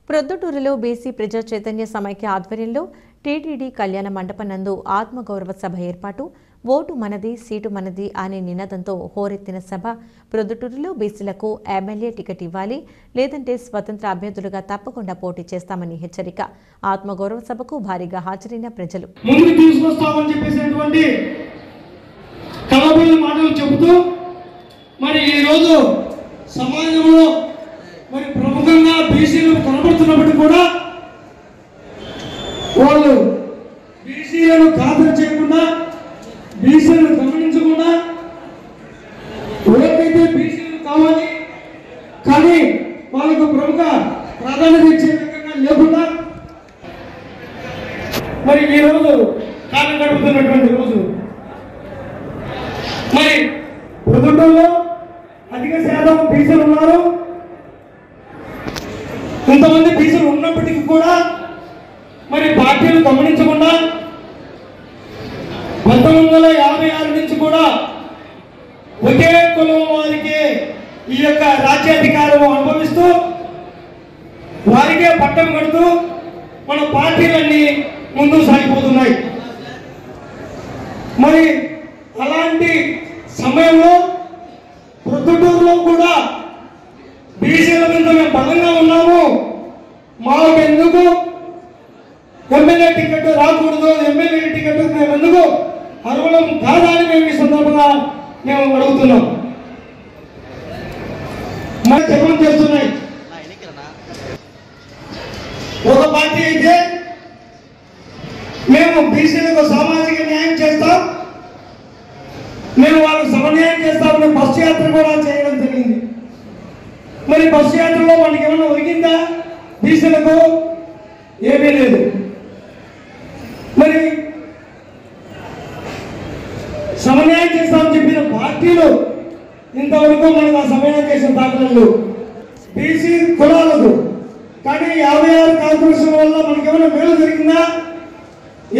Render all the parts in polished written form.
ప్రొద్దుటూరులో బీసీ ప్రజా చైతన్య సమైక్య ఆధ్వర్యంలో టీటీడీ కళ్యాణ మండపం నందు ఆత్మగౌరవ సభ ఏర్పాటు, ఓటు మనది సీటు మనది అనే నినాదంతో హోరెత్తిన సభ. ప్రొద్దుటూరులో బీసీలకు ఎమ్మెల్యే టికెట్ ఇవ్వాలి, లేదంటే స్వతంత్ర అభ్యర్థులుగా తప్పకుండా పోటీ చేస్తామని హెచ్చరిక. ఆత్మగౌరవ సభకు భారీగా హాజరైన ప్రజలు మరి ప్రముఖంగా బీసీలు కనబడుతున్నప్పటికీ కూడా వాళ్ళు బీసీలను ఖాతరు చేయకుండా, బీసీలను గమనించకుండా, ఎవరికైతే బీసీలు కావాలి కానీ వాళ్ళకు ప్రముఖ ప్రాధాన్యత ఇచ్చే విధంగా లేకుండా మరి ఈ రోజు కాలం గడుపుతున్నటువంటి రోజు. మరి ప్రొద్దుటూరులో అధిక శాతం బీసీలు ఉన్నారు. కొంతమంది బీసీలు ఉన్నప్పటికీ కూడా మరి పార్టీలు గమనించకుండా 1956 నుంచి కూడా ఒకే కులం వారికి ఈ యొక్క రాజ్యాధికారం అనుభవిస్తూ వారికే పట్టం కడుతూ మన పార్టీలన్నీ ముందుకు సాగిపోతున్నాయి. మరి అలాంటి సమయంలో ప్రొద్దుటూరులో కూడా బీసీల మీద మేము బలంగా ఉన్నాము, మాకు ఎందుకు ఎమ్మెల్యే టికెట్ రాకూడదు, ఎమ్మెల్యే టికెట్ మేము ఎందుకు అర్హులం కాదా అని మేము ఈ సందర్భంగా మేము అడుగుతున్నాం. మరి జపం చేస్తున్నాయి. ఒక పార్టీ అయితే మేము బీసీలకు సామాజిక న్యాయం చేస్తాం, మేము వాళ్ళకు సమన్యాయం చేస్తామని బస్సు యాత్ర కూడా చేయడం జరిగింది. మరి బస్సు యాత్రలో మనకి ఏమైనా ఒరిగిందా? బీసీలకు ఏమీ లేదు. మరి సమన్యాయం చేస్తామని చెప్పిన పార్టీలు ఇంతవరకు మనకు ఆ సమన్యాయం చేసిన దాఖలు బీసీ కులాలకు. కానీ 56 కార్పొరేషన్ వల్ల మనకేమైనా మేలు జరిగిందా?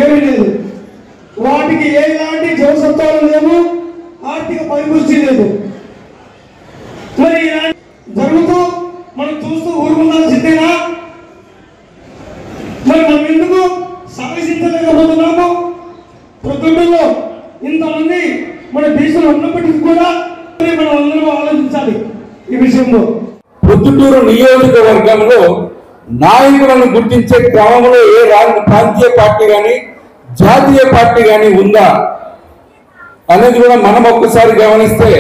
ఏమీ లేదు. వాటికి ఎలాంటి జవసత్వాలు లేవు, ఆర్థిక పరిపుష్టి లేదు. మరి జరుగుతూ మనం చూస్తూ ఊరుకుండాల్సిందేనా? మరి మనం ఎందుకు సాధించలేకపోతున్నాము? ప్రొద్దుటూరులో ఇంతమంది మన బీసీలు ఉన్నప్పటికీ కూడా మనం అందరం ఆలోచించాలి ఈ విషయంలో. ప్రొద్దుటూరు నియోజకవర్గంలో నాయకులను గుర్తించే క్రమంలో ఏ ప్రాంతీయ పార్టీ కానీ జాతీయ పార్టీ కానీ ఉందా అనేది కూడా మనం ఒక్కసారి గమనిస్తే,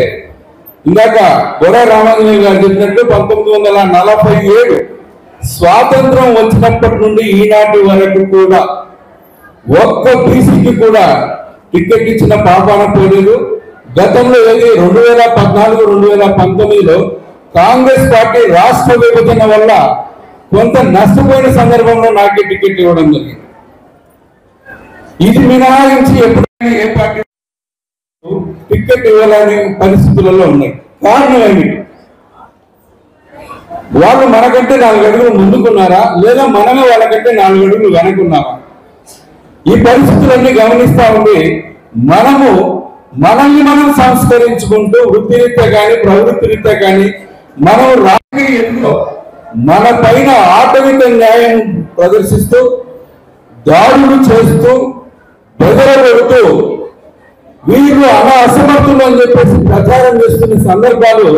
ఇందాక గొర్రె రామాంజనేయులు గారు చెప్పినట్టు 1947 స్వాతంత్రం వచ్చినప్పటి నుండి ఈనాటి వరకు కూడా ఒక్క బీసీకి కూడా టికెట్ ఇచ్చిన పాపాన పోలేదు. గతంలో 2014, 2019లో కాంగ్రెస్ పార్టీ రాష్ట్ర విభజన వల్ల కొంత నష్టపోయిన సందర్భంలో నాకే టికెట్ ఇవ్వడం జరిగింది. ఇది మినహాయించి ఎప్పుడైనా ఏ పార్టీ టికెట్ ఇవ్వాలని పరిస్థితులలో ఉన్నాయి. కారణం ఏమిటి? వాళ్ళు మనకంటే 4 అడుగులు ముందుకున్నారా, లేదా మనమే వాళ్ళకంటే 4 అడుగులు వెనకున్నారా? ఈ పరిస్థితులన్నీ గమనిస్తా ఉండి మనల్ని మనం సంస్కరించుకుంటూ వృత్తిరీత్యా కానీ ప్రవృత్తిరీత్యా కానీ మనం రాజకీయంలో మన పైన ఆటవిక న్యాయం ప్రదర్శిస్తూ దాడులు చేస్తూ బెదరగొడుతూ వీళ్ళు అసమర్థులు అని చెప్పేసి ప్రచారం చేస్తున్న సందర్భాలు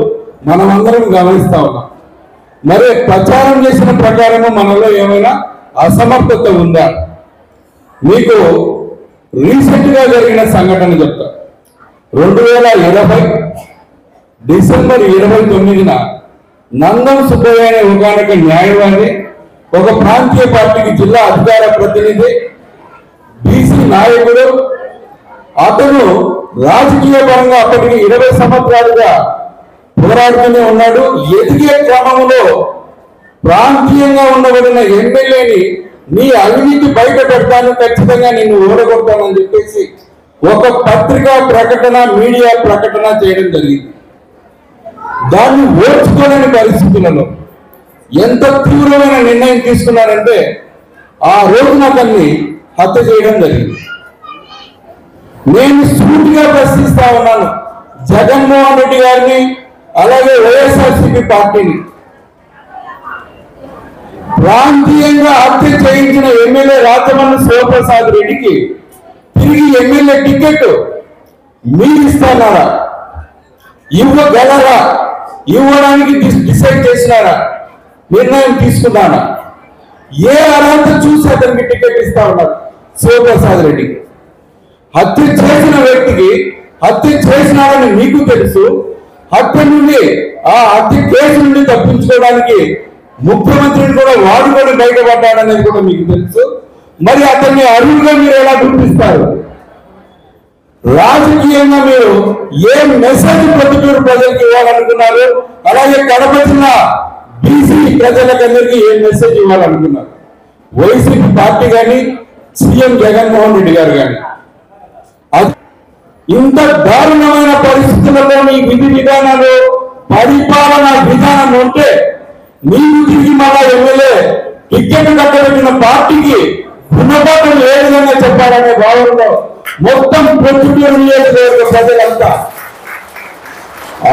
మనమందరం గమనిస్తా ఉన్నాం. మరి ప్రచారం చేసిన ప్రకారము మనలో ఏమైనా అసమర్థత ఉందా? మీకు రీసెంట్ గా జరిగిన సంఘటన చెప్తా. 2020 డిసెంబర్ 29న నందం సుబ్బయ్య అనే ఒకనొక న్యాయవాది, ఒక ప్రాంతీయ పార్టీకి జిల్లా అధికార ప్రతినిధి, బీసీ నాయకుడు, అతను రాజకీయ పరంగా అప్పటికి 20 సంవత్సరాలుగా పోరాడుతూనే ఉన్నాడు. ఎదిగే క్రమంలో ప్రాంతీయంగా ఉండబడిన ఎమ్మెల్యేని నీ అవినీతి బయట పెడతాను, ఖచ్చితంగా నిన్ను ఓడగొడతానని చెప్పేసి ఒక పత్రికా ప్రకటన, మీడియా ప్రకటన చేయడం జరిగింది. దాన్ని ఓర్చుకోలేని పరిస్థితులలో ఎంత తీవ్రమైన నిర్ణయం తీసుకున్నారంటే ఆ రోజున అతన్ని హత్య చేయడం జరిగింది. నేను సూటిగా ప్రశ్నిస్తా ఉన్నాను జగన్మోహన్ రెడ్డి గారిని, అలాగే వైఎస్ఆర్సీపీ పార్టీని. ప్రాంతీయంగా హత్య చేయించిన ఎమ్మెల్యే రాచమల్లి శివప్రసాద్ రెడ్డికి తిరిగి ఎమ్మెల్యే టికెట్ మీరు ఇస్తున్నారా, ఇవ్వగలరా, ఇవ్వడానికి డిసైడ్ చేసినారా, నిర్ణయం తీసుకున్నారా? ఏ అర్హత చూసి అతనికి టికెట్ ఇస్తా ఉన్నారు శివప్రసాద్ రెడ్డికి? హత్య చేసిన వ్యక్తికి హత్య చేసినారని మీకు తెలుసు. హత్య నుండి ఆ హత్య కేసు నుండి తప్పించుకోవడానికి ముఖ్యమంత్రిని కూడా వాడుకొని బయటపడ్డాడనేది కూడా మీకు తెలుసు. మరి అతన్ని అర్హులుగా మీరు ఎలా గుర్తిస్తారు? రాజకీయంగా మీరు ఏ మెసేజ్ ప్రొద్దుటూరు ప్రజలకు ఇవ్వాలనుకున్నారు? అలాగే కడప జిల్లా బీసీ ప్రజలకందరికీ ఏ మెసేజ్ ఇవ్వాలనుకున్నారు? వైసీపీ పార్టీ కానీ సీఎం జగన్మోహన్ రెడ్డి గారు కానీ ఇంత దారుణమైన పరిస్థితులలో మీ విధి విధానాలు పరిపాలన విధానం ఉంటే మీకు తిరిగి మళ్ళా ఎమ్మెల్యే టికెట్ కట్టబెట్టిన పార్టీకి గుణపాఠం ఏ విధంగా చెప్పాలనే భావనలో మొత్తం ప్రొద్దుటూరు నియోజకవర్గ ప్రజలంతా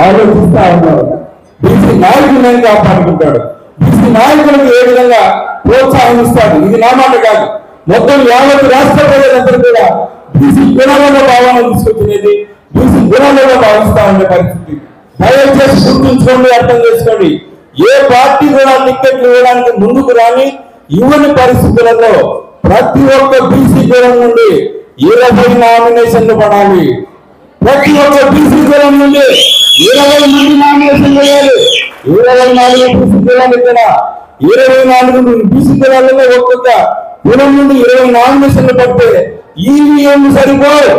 ఆలోచిస్తా ఉన్నారు. బీసీ నాయకులను కాపాడుకుంటాడు, బీసీ నాయకులకు ఏ విధంగా ప్రోత్సాహం ఇస్తాడు. ఇది నా మాట కాదు, మొత్తం యావత్ రాష్ట్ర ప్రజలందరూ కూడా బీసీ గుణాలలో భావన తీసుకొచ్చినది, బీసీ గుణాలలో భావిస్తా ఉండే పరిస్థితి. దయచేసి గుర్తుంచుకోండి, అర్థం చేసుకోండి. ఏ పార్టీ కూడా టికెట్లు ఇవ్వడానికి ముందుకు రాని ఇవ్వని పరిస్థితులలో ప్రతి ఒక్క బీసీ కులం నుండి 20 నామినేషన్లు పడాలి. ప్రతి ఒక్క బీసీ కులం నుండి 20 మంది నామినేషన్లు వేయాలి. 24 బీసీ కులాలు ఇక్కడ 24 బీసీ కులాలలో ఒక్కొక్క కులం నుండి 20 నామినేషన్లు పడితే ఈవీఎం సరిపోయి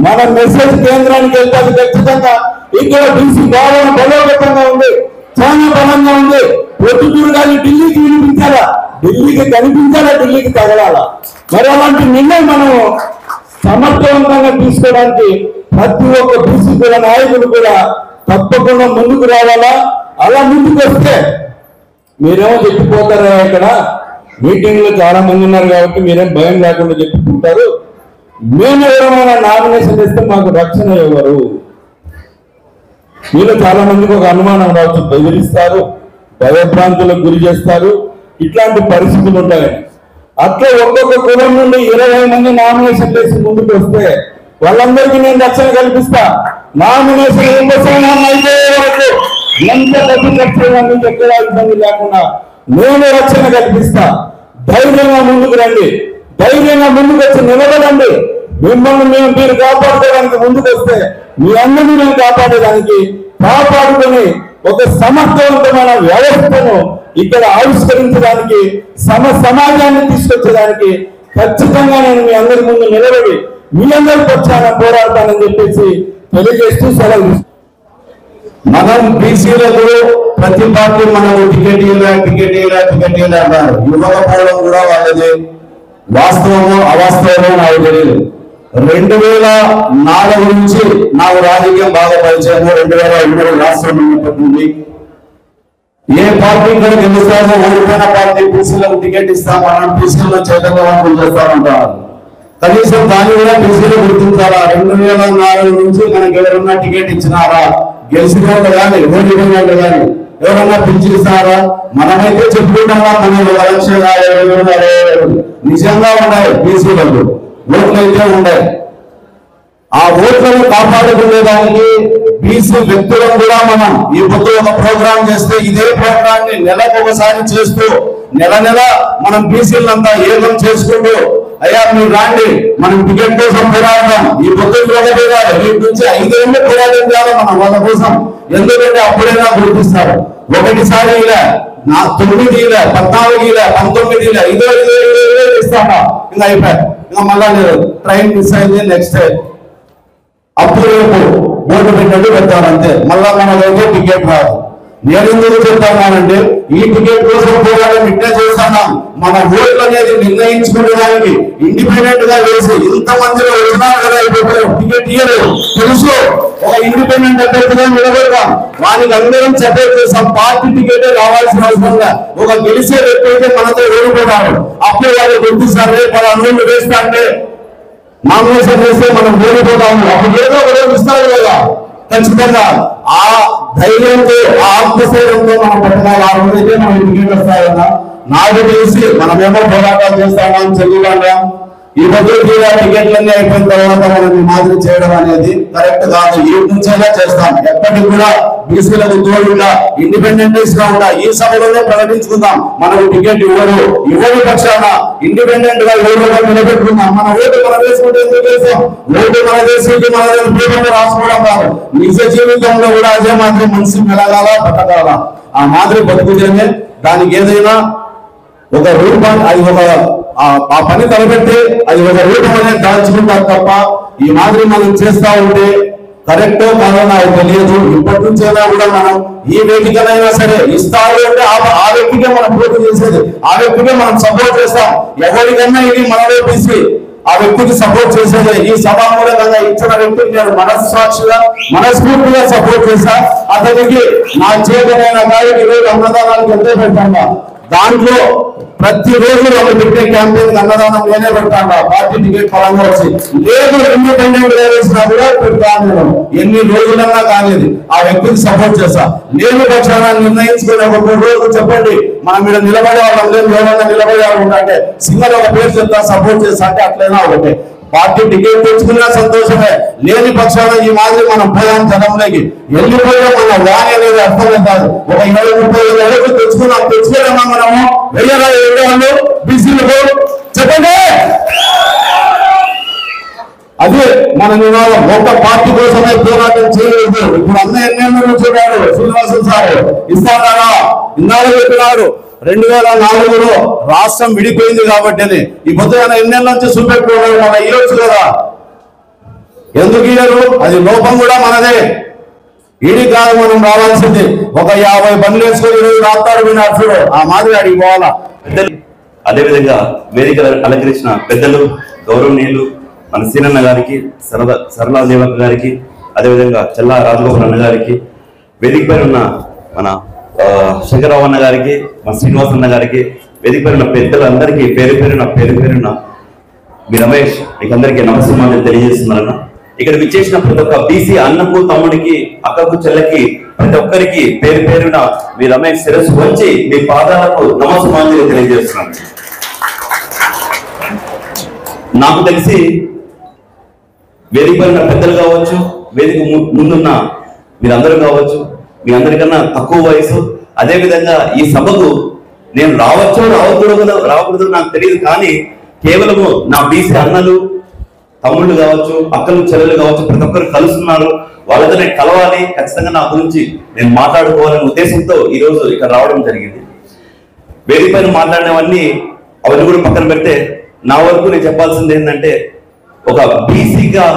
మన మెసేజ్ కేంద్రానికి వెళ్తాది. ఖచ్చితంగా ఇక్కడ బీసీ భావన బలోపేతంగా ఉంది, చాలా బలంగా ఉంది. ప్రొద్దుటూరు కానీ ఢిల్లీకి వినిపించాలా, ఢిల్లీకి కనిపించాలా, ఢిల్లీకి తగలాలా. మరి అలాంటి నిర్ణయం మనం సమర్థవంతంగా తీసుకోవడానికి ప్రతి ఒక్క బీసీ కుల నాయకులు కూడా తప్పకుండా ముందుకు రావాలా. అలా ముందుకు వస్తే మీరేమో చెప్పిపోతారా? ఇక్కడ మీటింగ్ లో చాలా మంది ఉన్నారు కాబట్టి మీరేం భయం లేకుండా చెప్పుకుంటారు. మేము ఎవరైనా నామినేషన్ ఇస్తే మాకు రక్షణ ఇవ్వరు. మీలో చాలా మందికి ఒక అనుమానం రావచ్చు, బెదిరిస్తారు, భయభ్రాంతులకు గురి చేస్తారు, ఇట్లాంటి పరిస్థితులు ఉంటాయి. అట్లా ఒక్కొక్క కులం నుండి 20 మంది నామినేషన్ చేసి ముందుకు వస్తే వాళ్ళందరికీ నేను రక్షణ కల్పిస్తా. నామినేషన్ ఉపశమనం అయితే వరకు ఎంత డబ్బు ఖర్చు ఎక్కడ ఇబ్బంది లేకుండా నేను రక్షణ కల్పిస్తా. ధైర్యంగా ముందుకు రండి, ధైర్యంగా ముందుకు వచ్చి నిలబడండి. మిమ్మల్ని మీరు కాపాడుకోవడానికి ముందుకు వస్తే మీ అందరినీ మేము కాపాడేదానికి కాపాడుకొని ఒక సమర్థవంతమైన వ్యవస్థను ఇక్కడ ఆవిష్కరించడానికి సమాజాన్ని తీసుకొచ్చేదానికి ఖచ్చితంగా నేను మీ అందరి ముందు నిలబడి మీ అందరి పక్షాన పోరాడతానని చెప్పేసి తెలియజేస్తూ సెలవు. మనం బీసీలకు ప్రతి పార్టీ మనం టికెట్ అన్నారు. ఇవ్వకపోవడం కూడా వాళ్ళది వాస్తవమో అవాస్తవమో నాకు తెలియదు. 2004 నుంచి నాకు రాజకీయం బాగా పరిచయం. 2002 రాష్ట్రం ఉన్నప్పటి ఏ పార్టీ కూడా గెలుస్తామో ఓడిపోయిన పార్టీ బీసీలకు టికెట్ ఇస్తామని బీసీలో చైతన్యవంతం చేస్తామంటారు. కనీసం దాన్ని కూడా బీసీలు గుర్తించాలా. 2004 నుంచి మనకి ఎవరన్నా టికెట్ ఇచ్చినారా? గెలిచిన వాళ్ళు కానీ ఓడిపోయిన వాళ్ళు కానీ ఎవరన్నా పిలిచిస్తారా? మనమైతే చెప్పుకుంటామా మన 1,60,000 నిజంగా ఉన్నాయి బీసీలకు ఓట్లు అయితే ఉన్నాయి. ఆ ఓట్లను కాపాడుకునేదానికి బీసీ వ్యక్తులను కూడా మనం ఈ పొద్దు ఒక ప్రోగ్రాం చేస్తే ఇదే ప్రోగ్రామ్ ని నెలకు ఒకసారి చేస్తూ నెల మనం బీసీలంతా ఏకం చేసుకుంటూ అయ్యా మీరు రాండి మనం టికెట్ కోసం పోరాడదాం. ఈ పొద్దు పోరాడాలి, వీటి నుంచి 5 ఏళ్ళు పోరాటం చేయాలి మనం వాళ్ళ కోసం. ఎందుకంటే అప్పుడైనా గుర్తిస్తారు. ఒకటిసారి ఇలా 9 ఇలా 14 ఇలా 19 ఇలా 5 ఇస్తామా ఇంకా అయిపోయాయి. ఇంకా మళ్ళా లేదు, ట్రైన్ మిస్ అయింది, నెక్స్ట్ అప్పుడు రేపు ఓటు పెట్టినట్టు పెడతామంతే. మళ్ళా మనకైతే టికెట్ రాదు. నేను ఎందుకు చెప్తానంటే ఈ టికెట్ కోసం పోరాటం ఇట్లా చేస్తున్నాం. మన ఓట్లు అనేది నిర్ణయించుకునేదానికి ఇండిపెండెంట్ గా వేసి ఇంతమందిలో వచ్చినారు కదా, ఇప్పుడు టికెట్ ఇయ్యలేదు తెలుసు. ఒక ఇండిపెండెంట్ అభ్యర్థిగా నిలబెడతాం, వానికి అందరం సెపరేట్ చేస్తాం. పార్టీ టికెట్ రావాల్సిన అవసరంగా ఒక గెలిచే వ్యక్తి అయితే మనతో ఓడిపోతాడు. అప్పుడు వాళ్ళు గుర్తిస్తారు, మన అన్నులు వేస్తా అంటే నామినేషన్ వేస్తే మనం ఓడిపోతాము. అప్పుడు ఏదో ఒకరోజు ఇస్తారు కదా. ఖచ్చితంగా ఆ ధైర్యంతో ఆ ఆత్మశైర్యంతో మనం పట్టణాలు ఆ రోజైతే మనం టికెట్ వస్తాయన్నా నాకు తెలిసి మనమేమో పోరాటాలు చేస్తామని చెల్లివాళ్ళం. ఈ భద్రత టికెట్లన్నీ అయిపోయిన తర్వాత మనం ఈ మాదిరి చేయడం అనేది కరెక్ట్ కాదు. ఈ నుంచైనా చేస్తాం. ఎప్పటికి కూడా బీసీలకు తోడుగా ఇండిపెండెంట్ గా ఉండా ఈ సభలోనే ప్రకటించుకుందాం. మనకు టికెట్ ఇవ్వని పక్షాన ఇండిపెండెంట్ గా ఓటుగా నిలబెట్టుకుందాం. మన ఓటు మనం వేసుకుంటే ఎందుకు వేసాం? ఓటు మన దేశానికి మన పేపర్లో రాసుకోవడం కాదు. నిజ జీవితంలో కూడా అదే మాదిరి మనిషి మెలగాల బతకాల. ఆ మాదిరి బతుకుతేనే దానికి ఏదైనా ఒక రూపం, అది ఒక ఆ పని తలపెట్టి అది ఒక రూపం అనేది దాల్చుకుంటారు తప్ప ఈ మాదిరి మనం చేస్తా ఉంటే కరెక్టో కాదో నాకు తెలియదు. ఇప్పటి నుంచైనా కూడా మనం ఈ వేదికనైనా సరే ఇస్తారు అంటే ఆ వ్యక్తికే మనం పోటీ చేసేది, ఆ వ్యక్తికే మనం సపోర్ట్ చేస్తాం. ఎవరికన్నా ఇది మనలో తీసి ఆ వ్యక్తికి సపోర్ట్ చేసేది. ఈ సభామూలకంగా ఇచ్చిన వ్యక్తికి నేను మనస్సాక్షిగా మనస్ఫూర్తిగా సపోర్ట్ చేస్తా. అతనికి నా చేతనైన గారికి ఈరోజు అన్నదానానికి ఎంతో పెట్టాను. దాంట్లో ప్రతిరోజు వాళ్ళు పెట్టే క్యాంపెయిన్ అన్నదానం నేనే పెడతాను. పార్టీ టికెట్ పరంగా వచ్చి లేదు ఇండిపెండెంట్ వేసినా కూడా పెడతాను. నేను ఎన్ని రోజులన్నా కాలేదు ఆ వ్యక్తికి సపోర్ట్ చేస్తా. నేను పక్షాన నిర్ణయించుకుని ఒక 3 రోజులు చెప్పండి మనం ఇక్కడ నిలబడే వాళ్ళం లేదు, ఎవరైనా నిలబడే వాళ్ళు ఉంటే సింగల్ ఒక పేరు చెప్తా సపోర్ట్ చేస్తా అంటే అట్లయినా ఒకటే. పార్టీ టికెట్ తెచ్చుకున్నా సంతోషమే, లేని పక్షాన ఈ మాదిరి మనం పోయాం జనంలోకి వెళ్ళిపోయా మన వాణి అనేది అర్థమే కాదు. ఒక 20-30 ఏళ్ళకు తెచ్చుకోలేమా మనము? వెయ్యరా వాళ్ళు బీసీలకు చెప్పండి. అదే మన నినాదం. ఒక పార్టీ కోసమే పోరాటం చేయలేదు. ఇప్పుడు అన్న ఎన్నెన్నో చూడాడు శ్రీనివాసం సార్ ఇస్తారా ఇన్నాళ్ళు చెప్పినాడు. 2004లో రాష్ట్రం విడిపోయింది కాబట్టి ఈ పొద్దున ఎన్నెళ్ళ నుంచి చూపెట్టుకోవడం మన ఇవ్వచ్చు కదా. ఎందుకు ఇయ్యరు? అది లోపం కూడా మనదే. ఈడి కాదు మనం రావాల్సింది. ఒక 50 బండ్లు వేసుకొని ఈరోజు రాస్తాడు వినాడు ఆ మాదిరి అడిగి పోవాలా. పెద్దలు అదేవిధంగా వేదిక అలంకరించిన పెద్దలు గౌరవనీయులు మన సీనన్న గారికి, సరళా దేవక్క గారికి, అదేవిధంగా చల్లా రాజగోపాల్ అన్న గారికి, వేదిక పైన ఉన్న మన శంకరరావు అన్న గారికి, మన శ్రీనివాస్ అన్న గారికి, వేదిక పైన ఉన్న పెద్దలందరికీ పేరు పేరున మీ రమేష్ మీకు అందరికీ నమస్కారం తెలియజేస్తున్నారన్న. ఇక్కడ విచ్చేసిన ప్రతి ఒక్క బీసీ అన్నకు, తమ్ముడికి, అక్కకు, చెల్లెకి ప్రతి ఒక్కరికి పేరు పేరున మీ రమేష్ శిరస్సు వచ్చి మీ పాదాలకు నమస్కారం తెలియజేస్తున్నాను. నాకు తెలిసి వేదిక పైన పెద్దలు కావచ్చు, వేదిక ముందున్న మీరందరూ కావచ్చు, మీ అందరికన్నా తక్కువ వయసు, అదేవిధంగా ఈ సభకు నేను రావకూడదు నాకు తెలియదు. కానీ కేవలము నా బీసీ అన్నలు, తమ్ముళ్ళు కావచ్చు, అక్కలు, చెల్లెలు కావచ్చు, ప్రతి ఒక్కరు కలుస్తున్నారు. వాళ్ళతో నేను కలవాలి, ఖచ్చితంగా నా గురించి నేను మాట్లాడుకోవాలనే ఉద్దేశంతో ఈరోజు ఇక్కడ రావడం జరిగింది. వేదిక పైన మాట్లాడినవన్నీ అవన్నీ కూడా పక్కన పెడితే నా వరకు నేను చెప్పాల్సింది ఏంటంటే, ఒక బీసీగా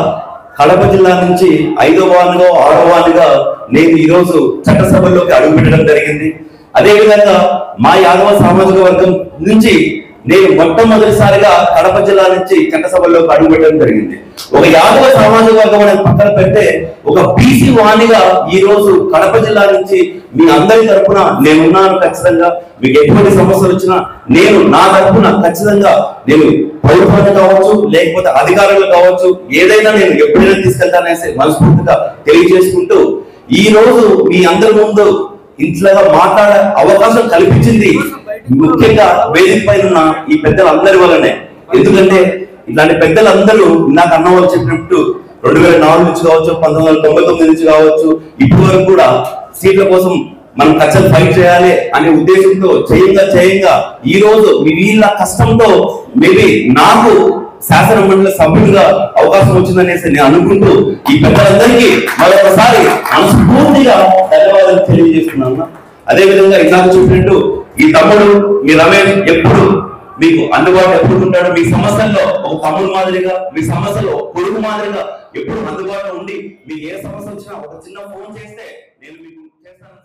కడప జిల్లా నుంచి 5వ వార్డుగా 6వ వార్డుగా నేను ఈరోజు చట్టసభల్లోకి అడుగుపెట్టడం జరిగింది. అదేవిధంగా మా యాదవ సామాజిక వర్గం నుంచి నేను మొట్టమొదటిసారిగా కడప జిల్లా నుంచి చట్టసభల్లోకి అడుగుపెట్టడం జరిగింది. ఒక యాదవ సామాజిక వర్గం అనేది పక్కన పెడితే ఒక బీసీ వాణిగా ఈ రోజు కడప జిల్లా నుంచి మీ అందరి తరఫున నేనున్నాను. ఖచ్చితంగా మీకు ఎటువంటి సమస్యలు వచ్చినా నేను నా తరఫున ఖచ్చితంగా నేను ప్రభుత్వాన్ని కావచ్చు, లేకపోతే అధికారులు కావచ్చు, ఏదైనా నేను ఎప్పుడైనా తీసుకెళ్తాననేసి మనస్ఫూర్తిగా తెలియజేసుకుంటూ ఈ రోజు మీ అందరి ముందు ఇంట్లో మాట్లాడే అవకాశం కల్పించింది ముఖ్యంగా వేదిక పైన ఉన్న ఈ పెద్దలందరి వల్లనే. ఎందుకంటే ఇట్లాంటి పెద్దలందరూ నాకు అన్న వాళ్ళు చెప్పినట్టు 2004 నుంచి కావచ్చు, 1999 నుంచి కావచ్చు, ఇప్పటి వరకు కూడా సీట్ల కోసం మనం ఖచ్చితంగా ఫైట్ చేయాలి అనే ఉద్దేశంతో చేయంగా ఈ రోజు వీళ్ళ కష్టంతో మేబీ నాకు శాసన మండలి సభ్యులుగా అవకాశం వచ్చిందనేసి నేను అనుకుంటూ ఈ పెద్దలందరికీ మరొకసారి మనస్ఫూర్తిగా ధన్యవాదాలు తెలియజేస్తున్నాను. అదేవిధంగా ఇందాక చూసినట్టు ఈ తమ్ముడు మీ రమేష్ ఎప్పుడు మీకు అందుబాటులో ఎప్పుడు ఉంటాడు. మీ సమస్యల్లో ఒక తమ్ముడు మాదిరిగా, మీ సమస్యలో కొడుకు మాదిరిగా ఎప్పుడు అందుబాటులో ఉండి మీకు ఏ సమస్య వచ్చినా ఒక చిన్న ఫోన్ చేస్తే నేను మీకు చేస్తాను.